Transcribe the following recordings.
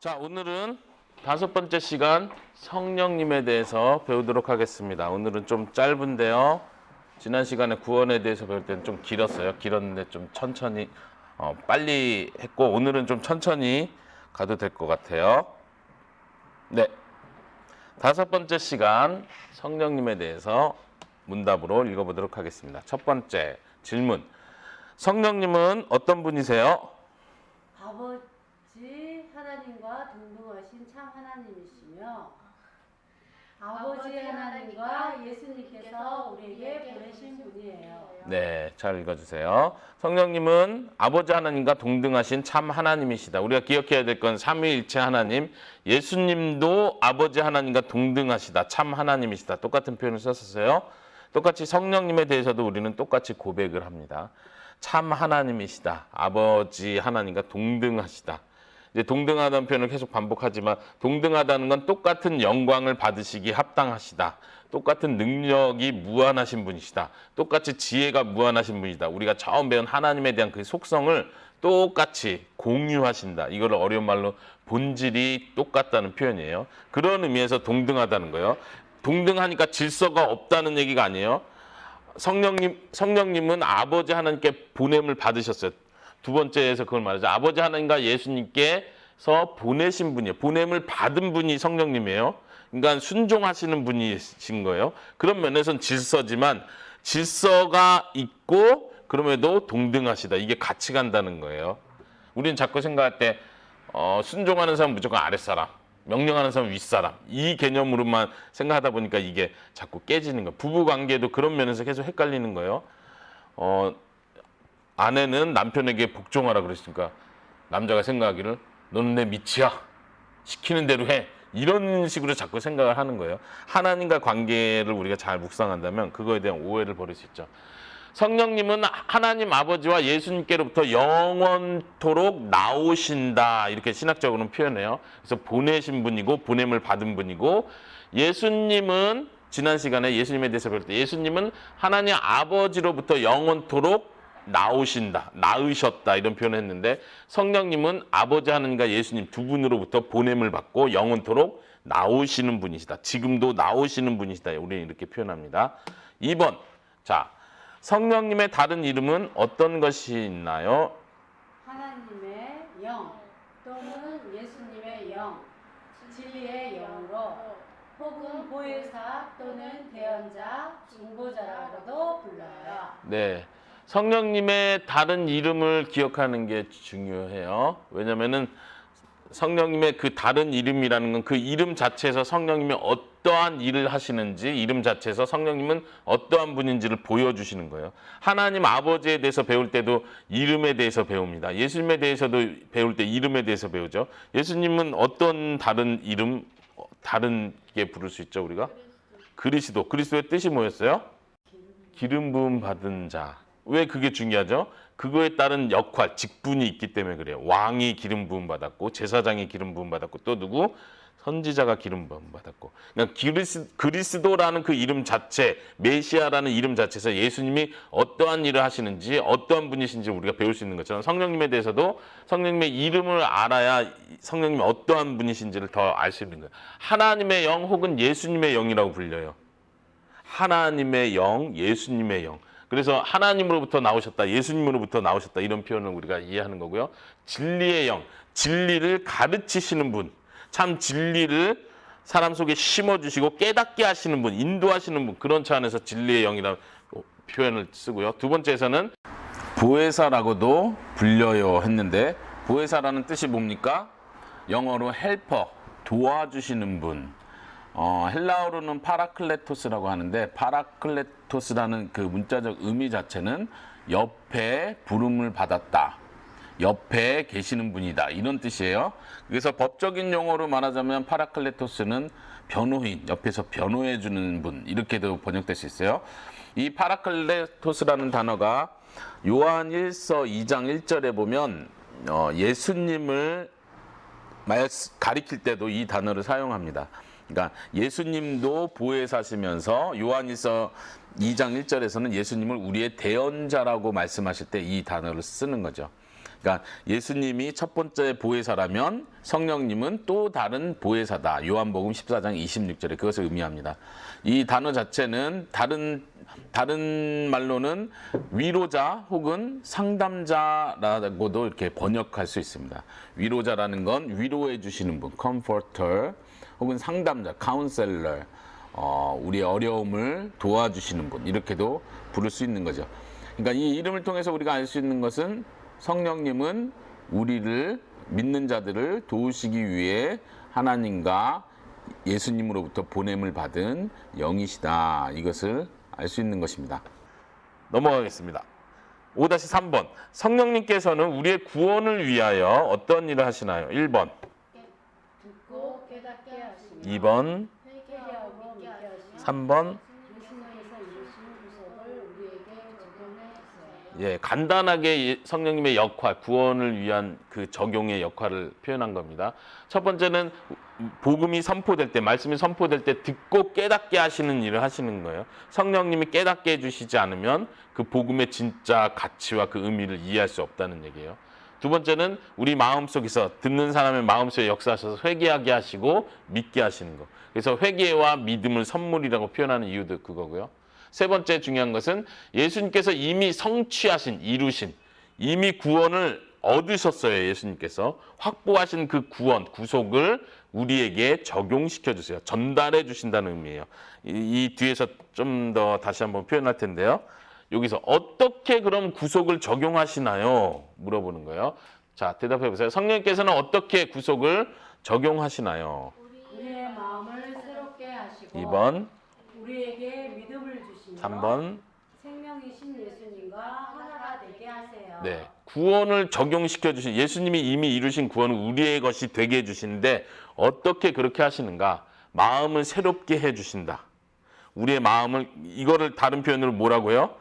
자, 오늘은 5번째 시간 성령님에 대해서 배우도록 하겠습니다. 오늘은 좀 짧은데요. 지난 시간에 구원에 대해서 배울 때는 좀 길었어요. 길었는데 좀 천천히 빨리 했고 오늘은 좀 천천히 가도 될 것 같아요. 네, 5번째 시간 성령님에 대해서 문답으로 읽어보도록 하겠습니다. 첫 번째 질문. 성령님은 어떤 분이세요? 아버지 하나님과 동등하신 참 하나님이시며 아버지 하나님과 예수님께서 우리에게 보내신 분이에요. 네, 잘 읽어주세요. 성령님은 아버지 하나님과 동등하신 참 하나님이시다. 우리가 기억해야 될 건 삼위일체 하나님, 예수님도 아버지 하나님과 동등하시다. 참 하나님이시다. 똑같은 표현을 썼었어요. 똑같이 성령님에 대해서도 우리는 똑같이 고백을 합니다. 참 하나님이시다. 아버지 하나님과 동등하시다. 이제 동등하다는 표현을 계속 반복하지만 동등하다는 건 똑같은 영광을 받으시기 합당하시다. 똑같은 능력이 무한하신 분이시다. 똑같이 지혜가 무한하신 분이다. 우리가 처음 배운 하나님에 대한 그 속성을 똑같이 공유하신다. 이걸 어려운 말로 본질이 똑같다는 표현이에요. 그런 의미에서 동등하다는 거예요. 동등하니까 질서가 없다는 얘기가 아니에요. 성령님은 아버지 하나님께 보냄을 받으셨어요. 두 번째에서 그걸 말하죠. 아버지 하나님과 예수님께서 보내신 분이에요. 보냄을 받은 분이 성령님이에요. 그러니까 순종하시는 분이신 거예요. 그런 면에서는 질서지만 질서가 있고 그럼에도 동등하시다. 이게 같이 간다는 거예요. 우리는 자꾸 생각할 때 순종하는 사람은 무조건 아랫사람, 명령하는 사람은 윗사람, 이 개념으로만 생각하다 보니까 이게 자꾸 깨지는 거예요. 부부관계도 그런 면에서 계속 헷갈리는 거예요. 아내는 남편에게 복종하라 그랬으니까 남자가 생각하기를 너는 내 밑이야. 시키는 대로 해. 이런 식으로 자꾸 생각을 하는 거예요. 하나님과 관계를 우리가 잘 묵상한다면 그거에 대한 오해를 버릴 수 있죠. 성령님은 하나님 아버지와 예수님께로부터 영원토록 나오신다. 이렇게 신학적으로는 표현해요. 그래서 보내신 분이고 보냄을 받은 분이고, 예수님은 지난 시간에 예수님에 대해서 배울 때 예수님은 하나님 아버지로부터 영원토록 나오신다, 낳으셨다 이런 표현을 했는데, 성령님은 아버지 하나님과 예수님 두 분으로부터 보냄을 받고 영원토록 나오시는 분이시다. 지금도 나오시는 분이시다. 우리는 이렇게 표현합니다. 2번. 자, 성령님의 다른 이름은 어떤 것이 있나요? 하나님의 영 또는 예수님의 영, 진리의 영으로 혹은 보혜사 또는 대언자, 중보자라고도 불러요. 네. 성령님의 다른 이름을 기억하는 게 중요해요. 왜냐면은 성령님의 그 다른 이름이라는 건 그 이름 자체에서 성령님이 어떠한 일을 하시는지, 이름 자체에서 성령님은 어떠한 분인지를 보여주시는 거예요. 하나님 아버지에 대해서 배울 때도 이름에 대해서 배웁니다. 예수님에 대해서도 배울 때 이름에 대해서 배우죠. 예수님은 어떤 다른 이름, 다른 게 부를 수 있죠, 우리가? 그리스도. 그리스도의 뜻이 뭐였어요? 기름 부음 받은 자. 왜 그게 중요하죠? 그거에 따른 역할, 직분이 있기 때문에 그래요. 왕이 기름 부음 받았고, 제사장이 기름 부음 받았고, 또 누구? 선지자가 기름 부음 받았고. 그러니까 그리스도라는 그 이름 자체, 메시아라는 이름 자체에서 예수님이 어떠한 일을 하시는지, 어떠한 분이신지 우리가 배울 수 있는 것처럼 성령님에 대해서도 성령님의 이름을 알아야 성령님이 어떠한 분이신지를 더 알 수 있는 거예요. 하나님의 영 혹은 예수님의 영이라고 불려요. 하나님의 영, 예수님의 영. 그래서 하나님으로부터 나오셨다, 예수님으로부터 나오셨다 이런 표현을 우리가 이해하는 거고요. 진리의 영, 진리를 가르치시는 분, 참 진리를 사람 속에 심어주시고 깨닫게 하시는 분, 인도하시는 분, 그런 차원에서 진리의 영이라는 표현을 쓰고요. 두 번째에서는 보혜사라고도 불려요 했는데, 보혜사라는 뜻이 뭡니까? 영어로 헬퍼, 도와주시는 분. 헬라어로는 파라클레토스라고 하는데, 파라클레토스라는 그 문자적 의미 자체는 옆에 부름을 받았다, 옆에 계시는 분이다, 이런 뜻이에요. 그래서 법적인 용어로 말하자면 파라클레토스는 변호인, 옆에서 변호해 주는 분, 이렇게도 번역될 수 있어요. 이 파라클레토스라는 단어가 요한 1서 2장 1절에 보면 예수님을 가리킬 때도 이 단어를 사용합니다. 그러니까 예수님도 보혜사시면서 요한일서 2장 1절에서는 예수님을 우리의 대언자라고 말씀하실 때 이 단어를 쓰는 거죠. 그러니까 예수님이 첫 번째 보혜사라면 성령님은 또 다른 보혜사다. 요한복음 14장 26절에 그것을 의미합니다. 이 단어 자체는 다른 말로는 위로자 혹은 상담자라고도 이렇게 번역할 수 있습니다. 위로자라는 건 위로해 주시는 분, comforter, 혹은 상담자, counselor, 우리의 어려움을 도와주시는 분, 이렇게도 부를 수 있는 거죠. 그러니까 이 이름을 통해서 우리가 알 수 있는 것은 성령님은 우리를 믿는 자들을 도우시기 위해 하나님과 예수님으로부터 보냄을 받은 영이시다. 이것을 알 수 있는 것입니다. 넘어가겠습니다. 5-3번. 성령님께서는 우리의 구원을 위하여 어떤 일을 하시나요? 1번. 듣고 깨닫게 하시며 2번. 회개하고 믿게 하시며 3번. 예수님께서 이루신 구속을 우리에게 적용해 주세요. 예, 간단하게 성령님의 역할, 구원을 위한 그 적용의 역할을 표현한 겁니다. 첫 번째는 복음이 선포될 때, 말씀이 선포될 때 듣고 깨닫게 하시는 일을 하시는 거예요. 성령님이 깨닫게 해주시지 않으면 그 복음의 진짜 가치와 그 의미를 이해할 수 없다는 얘기예요. 두 번째는 우리 마음속에서, 듣는 사람의 마음속에 역사하셔서 회개하게 하시고 믿게 하시는 거. 그래서 회개와 믿음을 선물이라고 표현하는 이유도 그거고요. 세 번째 중요한 것은 예수님께서 이미 성취하신, 이루신, 이미 구원을 얻으셨어요. 예수님께서 확보하신 그 구원, 구속을 우리에게 적용시켜 주세요. 전달해 주신다는 의미예요. 이 뒤에서 좀 더 다시 한번 표현할 텐데요. 여기서 어떻게 그럼 구속을 적용하시나요? 물어보는 거예요. 자, 대답해 보세요. 성령님께서는 어떻게 구속을 적용하시나요? 우리의 마음을 새롭게 하시고 2번, 우리에게 믿음을 주시며 3번. 생명이신 예수님과 하나가 되게 하세요. 네, 구원을 적용시켜 주신, 예수님이 이미 이루신 구원을 우리의 것이 되게 해주시는데 어떻게 그렇게 하시는가? 마음을 새롭게 해주신다. 우리의 마음을, 이거를 다른 표현으로 뭐라고요?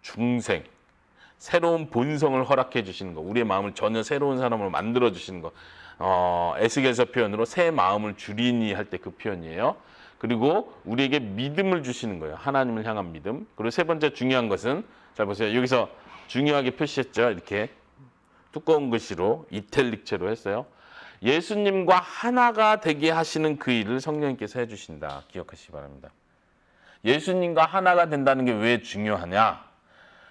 중생, 새로운 본성을 허락해 주시는 거. 우리의 마음을 전혀 새로운 사람으로 만들어 주시는 거. 에스겔서 표현으로 새 마음을 주리니 할 때 그 표현이에요. 그리고 우리에게 믿음을 주시는 거예요. 하나님을 향한 믿음. 그리고 세 번째 중요한 것은, 잘 보세요. 여기서 중요하게 표시했죠. 이렇게 두꺼운 글씨로 이탈릭체로 했어요. 예수님과 하나가 되게 하시는 그 일을 성령님께서 해주신다. 기억하시기 바랍니다. 예수님과 하나가 된다는 게 왜 중요하냐?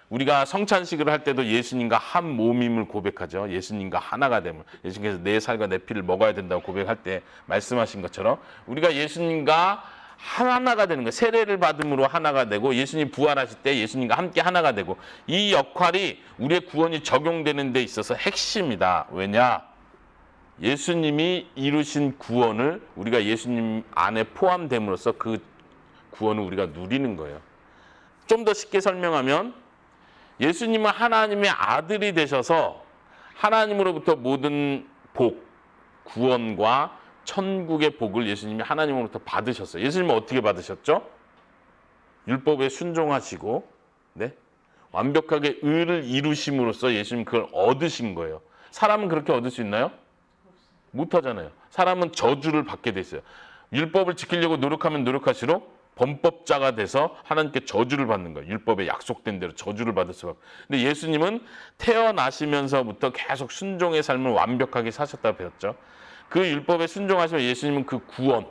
우리가 성찬식을 할 때도 예수님과 한 몸임을 고백하죠. 예수님과 하나가 됨을. 예수님께서 내 살과 내 피를 먹어야 된다고 고백할 때 말씀하신 것처럼 우리가 예수님과 하나가 되는 거예요. 세례를 받음으로 하나가 되고 예수님 부활하실 때 예수님과 함께 하나가 되고 이 역할이 우리의 구원이 적용되는 데 있어서 핵심이다. 왜냐? 예수님이 이루신 구원을 우리가 예수님 안에 포함됨으로써 그 구원을 우리가 누리는 거예요. 좀 더 쉽게 설명하면 예수님은 하나님의 아들이 되셔서 하나님으로부터 모든 복, 구원과 천국의 복을 예수님이 하나님으로부터 받으셨어요. 예수님은 어떻게 받으셨죠? 율법에 순종하시고 네? 완벽하게 의를 이루심으로써 예수님 그걸 얻으신 거예요. 사람은 그렇게 얻을 수 있나요? 못하잖아요. 사람은 저주를 받게 돼 있어요. 율법을 지키려고 노력하면 노력할수록 범법자가 돼서 하나님께 저주를 받는 거예요. 율법에 약속된 대로 저주를 받을 수밖에. 근데 예수님은 태어나시면서부터 계속 순종의 삶을 완벽하게 사셨다고 배웠죠. 그 율법에 순종하시면 예수님은 그 구원,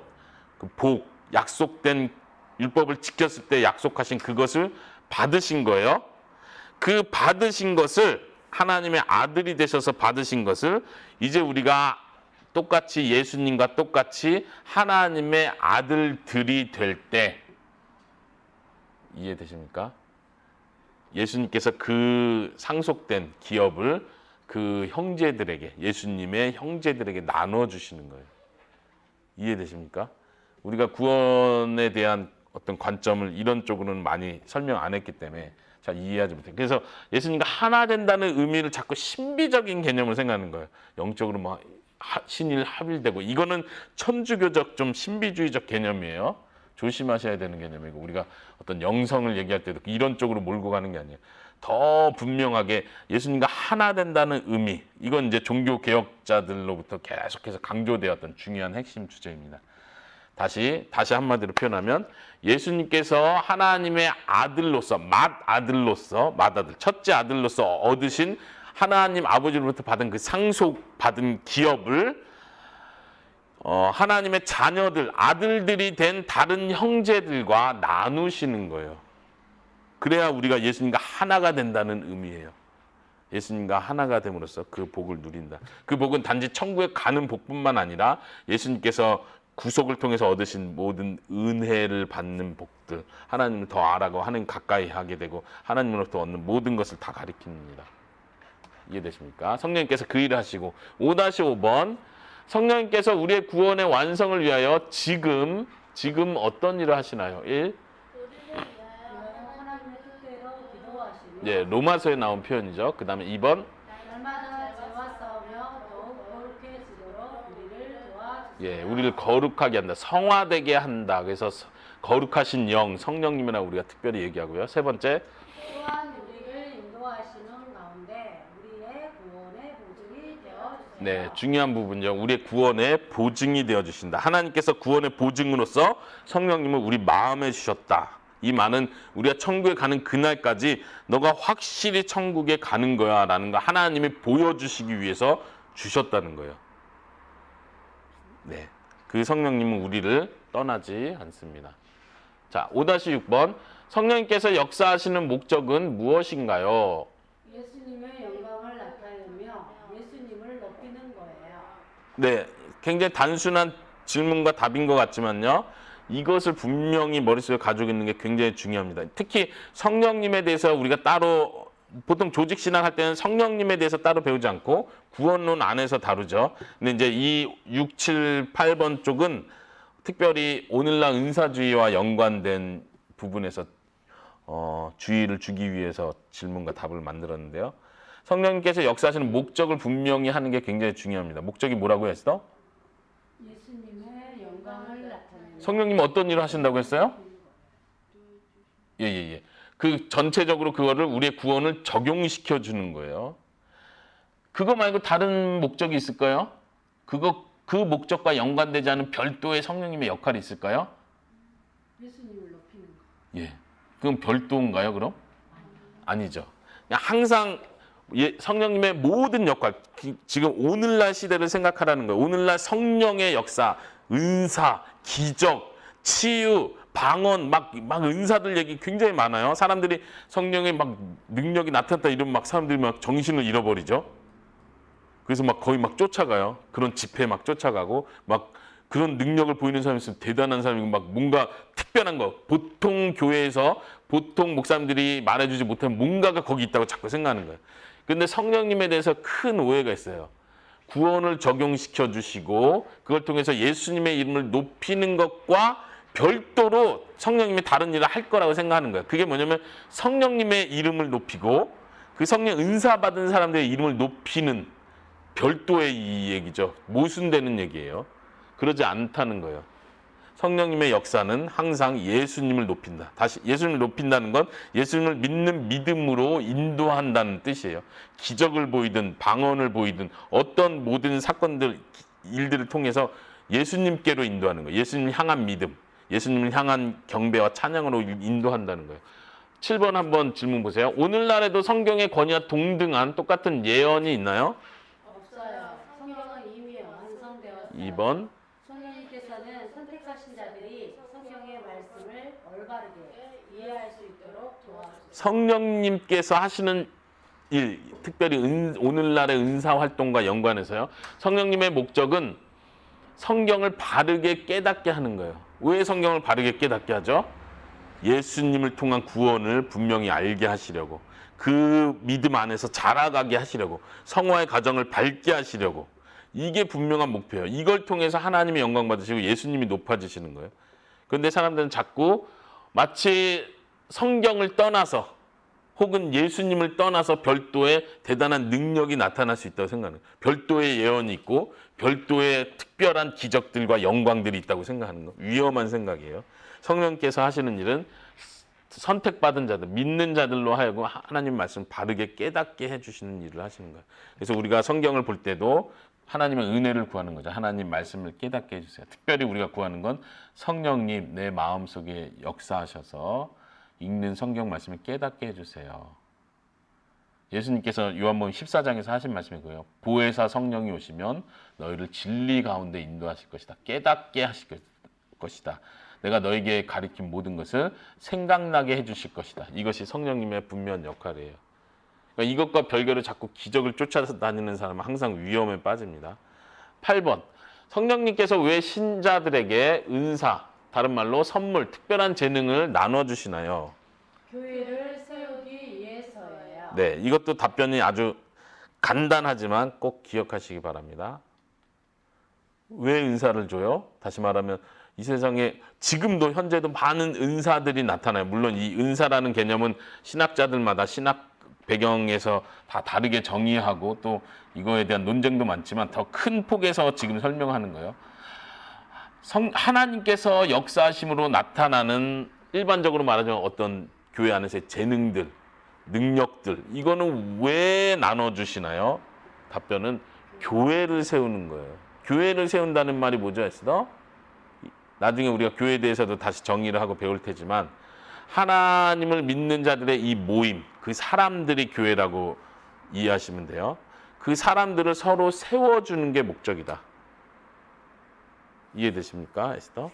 그 복, 약속된 율법을 지켰을 때 약속하신 그것을 받으신 거예요. 그 받으신 것을 하나님의 아들이 되셔서 받으신 것을 이제 우리가 똑같이 예수님과 똑같이 하나님의 아들들이 될 때 이해되십니까? 예수님께서 그 상속된 기업을 그 형제들에게, 예수님의 형제들에게 나눠주시는 거예요. 이해되십니까? 우리가 구원에 대한 어떤 관점을 이런 쪽으로는 많이 설명 안 했기 때문에 잘 이해하지 못해요. 그래서 예수님과 하나 된다는 의미를 자꾸 신비적인 개념을 생각하는 거예요. 영적으로 뭐 신일 합일되고, 이거는 천주교적 좀 신비주의적 개념이에요. 조심하셔야 되는 개념이고, 우리가 어떤 영성을 얘기할 때도 이런 쪽으로 몰고 가는 게 아니에요. 더 분명하게 예수님과 하나 된다는 의미, 이건 이제 종교 개혁자들로부터 계속해서 강조되었던 중요한 핵심 주제입니다. 다시 한마디로 표현하면 예수님께서 하나님의 아들로서, 맏아들, 첫째 아들로서 얻으신 하나님 아버지로부터 받은 그 상속받은 기업을 하나님의 자녀들, 아들들이 된 다른 형제들과 나누시는 거예요. 그래야 우리가 예수님과 하나가 된다는 의미예요. 예수님과 하나가 됨으로써 그 복을 누린다. 그 복은 단지 천국에 가는 복뿐만 아니라 예수님께서 구속을 통해서 얻으신 모든 은혜를 받는 복들, 하나님을 더 알아가고 하나님 가까이 하게 되고 하나님으로부터 얻는 모든 것을 다 가리킵니다. 이해되십니까? 성령님께서 그 일을 하시고 5-5번 성령님께서 우리의 구원의 완성을 위하여 지금 어떤 일을 하시나요? 1. 하나님의 뜻대로 기도하시며 예, 로마서에 나온 표현이죠. 그 다음에 2번 날마다 죄와 싸우며 더욱 거룩해지도록 우리를 도와주세요. 예, 우리를 거룩하게 한다. 성화되게 한다. 그래서 거룩하신 영, 성령님이라 우리가 특별히 얘기하고요. 세 번째, 또한 우리를 인도하시는 가운데 우리의 구원의 보증이 되어주세요. 네, 중요한 부분이죠. 우리의 구원의 보증이 되어주신다. 하나님께서 구원의 보증으로서 성령님을 우리 마음에 주셨다. 이 말은 우리가 천국에 가는 그날까지 너가 확실히 천국에 가는 거야 라는 거 하나님이 보여주시기 위해서 주셨다는 거예요. 네, 그 성령님은 우리를 떠나지 않습니다. 자, 5-6번 성령님께서 역사하시는 목적은 무엇인가요? 예수님의 영광을 나타내며 예수님을 높이는 거예요. 네, 굉장히 단순한 질문과 답인 것 같지만요. 이것을 분명히 머릿속에 가지고 있는 게 굉장히 중요합니다. 특히 성령님에 대해서 우리가 따로 보통 조직 신앙할 때는 성령님에 대해서 따로 배우지 않고 구원론 안에서 다루죠. 근데 이제 이 6, 7, 8번 쪽은 특별히 오늘날 은사주의와 연관된 부분에서 주의를 주기 위해서 질문과 답을 만들었는데요. 성령님께서 역사하시는 목적을 분명히 하는 게 굉장히 중요합니다. 목적이 뭐라고 했어? 예수님의 영광을 나타내며 성령님은 어떤 일을 하신다고 했어요? 예. 그 전체적으로 그거를 우리의 구원을 적용시켜 주는 거예요. 그거 말고 다른 목적이 있을까요? 그 목적과 연관되지 않은 별도의 성령님의 역할이 있을까요? 예수님을 높이는 거. 예. 그럼 별도인가요, 그럼? 아니죠. 그냥 항상 성령님의 모든 역할, 지금 오늘날 시대를 생각하라는 거예요. 오늘날 성령의 역사, 은사, 기적, 치유, 방언, 막 은사들 얘기 굉장히 많아요. 사람들이 성령의 막 능력이 나타났다 이러면 막 사람들이 막 정신을 잃어버리죠. 그래서 막 거의 막 쫓아가요. 그런 집회에 막 쫓아가고 막 그런 능력을 보이는 사람이 있으면 대단한 사람이고 막 뭔가 특별한 거. 보통 교회에서 보통 목사님들이 말해주지 못하는 뭔가가 거기 있다고 자꾸 생각하는 거예요. 근데 성령님에 대해서 큰 오해가 있어요. 구원을 적용시켜 주시고 그걸 통해서 예수님의 이름을 높이는 것과 별도로 성령님이 다른 일을 할 거라고 생각하는 거예요. 그게 뭐냐면 성령님의 이름을 높이고 그 성령 은사 받은 사람들의 이름을 높이는 별도의 이 얘기죠. 모순되는 얘기예요. 그러지 않다는 거예요. 성령님의 역사는 항상 예수님을 높인다. 다시 예수님을 높인다는 건 예수님을 믿는 믿음으로 인도한다는 뜻이에요. 기적을 보이든 방언을 보이든 어떤 모든 사건들, 일들을 통해서 예수님께로 인도하는 거예요. 예수님을 향한 믿음, 예수님을 향한 경배와 찬양으로 인도한다는 거예요. 7번 한번 질문 보세요. 오늘날에도 성경의 권위와 동등한 똑같은 예언이 있나요? 없어요. 성경은 이미 완성되었어요. 2번. 성령님께서는 선택하신 자들이 성경의 말씀을 올바르게 이해할 수 있도록 도와주세요. 성령님께서 하시는 일, 특별히 오늘날의 은사 활동과 연관해서요. 성령님의 목적은 성경을 바르게 깨닫게 하는 거예요. 왜 성경을 바르게 깨닫게 하죠? 예수님을 통한 구원을 분명히 알게 하시려고, 그 믿음 안에서 자라가게 하시려고, 성화의 과정을 밟게 하시려고. 이게 분명한 목표예요. 이걸 통해서 하나님의 영광 받으시고 예수님이 높아지시는 거예요. 그런데 사람들은 자꾸 마치 성경을 떠나서 혹은 예수님을 떠나서 별도의 대단한 능력이 나타날 수 있다고 생각하는 거예요. 별도의 예언이 있고 별도의 특별한 기적들과 영광들이 있다고 생각하는 거. 위험한 생각이에요. 성령께서 하시는 일은 선택받은 자들, 믿는 자들로 하여금 하나님 말씀 바르게 깨닫게 해주시는 일을 하시는 거예요. 그래서 우리가 성경을 볼 때도 하나님의 은혜를 구하는 거죠. 하나님 말씀을 깨닫게 해주세요. 특별히 우리가 구하는 건 성령님 내 마음속에 역사하셔서 읽는 성경 말씀을 깨닫게 해주세요. 예수님께서 요한복음 14장에서 하신 말씀이 그거예요. 보혜사 성령이 오시면 너희를 진리 가운데 인도하실 것이다. 깨닫게 하실 것이다. 내가 너에게 가리킨 모든 것을 생각나게 해주실 것이다. 이것이 성령님의 분명한 역할이에요. 그러니까 이것과 별개로 자꾸 기적을 쫓아다니는 사람은 항상 위험에 빠집니다. 8번. 성령님께서 왜 신자들에게 은사, 다른 말로 선물, 특별한 재능을 나눠주시나요? 교회를 세우기 위해서예요. 네, 이것도 답변이 아주 간단하지만 꼭 기억하시기 바랍니다. 왜 은사를 줘요? 다시 말하면 이 세상에 지금도 현재도 많은 은사들이 나타나요. 물론 이 은사라는 개념은 신학자들마다 신학 배경에서 다 다르게 정의하고 또 이거에 대한 논쟁도 많지만 더 큰 폭에서 지금 설명하는 거예요. 하나님께서 역사하심으로 나타나는 일반적으로 말하자면 어떤 교회 안에서의 재능들, 능력들, 이거는 왜 나눠주시나요? 답변은 교회를 세우는 거예요. 교회를 세운다는 말이 뭐죠, 에스더? 나중에 우리가 교회에 대해서도 다시 정의를 하고 배울 테지만 하나님을 믿는 자들의 이 모임, 그 사람들이 교회라고 이해하시면 돼요. 그 사람들을 서로 세워주는 게 목적이다. 이해되십니까, 에스더?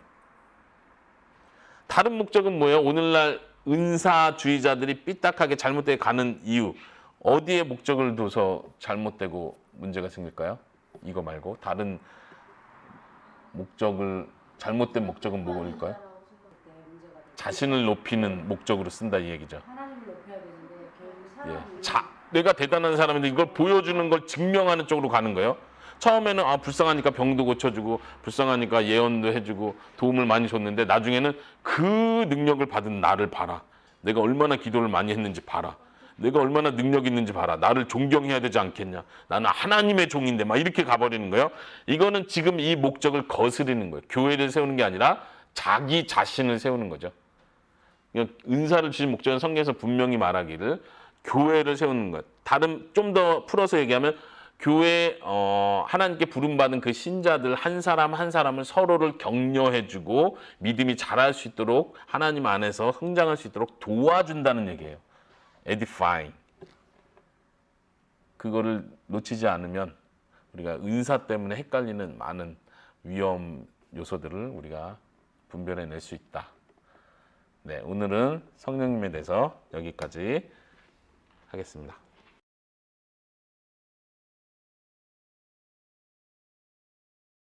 다른 목적은 뭐예요? 오늘날 은사주의자들이 삐딱하게 잘못되게 가는 이유, 어디에 목적을 둬서 잘못되고 문제가 생길까요? 이거 말고 다른 목적을, 잘못된 목적은 뭐일까요? 자신을 높이는 목적으로 쓴다 이 얘기죠. 하나님을 높여야 되는데 결국 예. 사람이 내가 대단한 사람인데 이걸 보여주는 걸 증명하는 쪽으로 가는 거예요. 처음에는 불쌍하니까 병도 고쳐주고 불쌍하니까 예언도 해주고 도움을 많이 줬는데 나중에는 그 능력을 받은 나를 봐라. 내가 얼마나 기도를 많이 했는지 봐라. 내가 얼마나 능력 있는지 봐라. 나를 존경해야 되지 않겠냐. 나는 하나님의 종인데 막 이렇게 가버리는 거예요. 이거는 지금 이 목적을 거스르는 거예요. 교회를 세우는 게 아니라 자기 자신을 세우는 거죠. 은사를 주신 목적은 성경에서 분명히 말하기를 교회를 세우는 것. 다른 좀 더 풀어서 얘기하면 교회 하나님께 부름받은 그 신자들 한 사람 한 사람을 서로를 격려해주고 믿음이 자랄 수 있도록 하나님 안에서 성장할 수 있도록 도와준다는 얘기예요. edifying. 그거를 놓치지 않으면 우리가 은사 때문에 헷갈리는 많은 위험 요소들을 우리가 분별해낼 수 있다. 네, 오늘은 성령님에 대해서 여기까지 하겠습니다.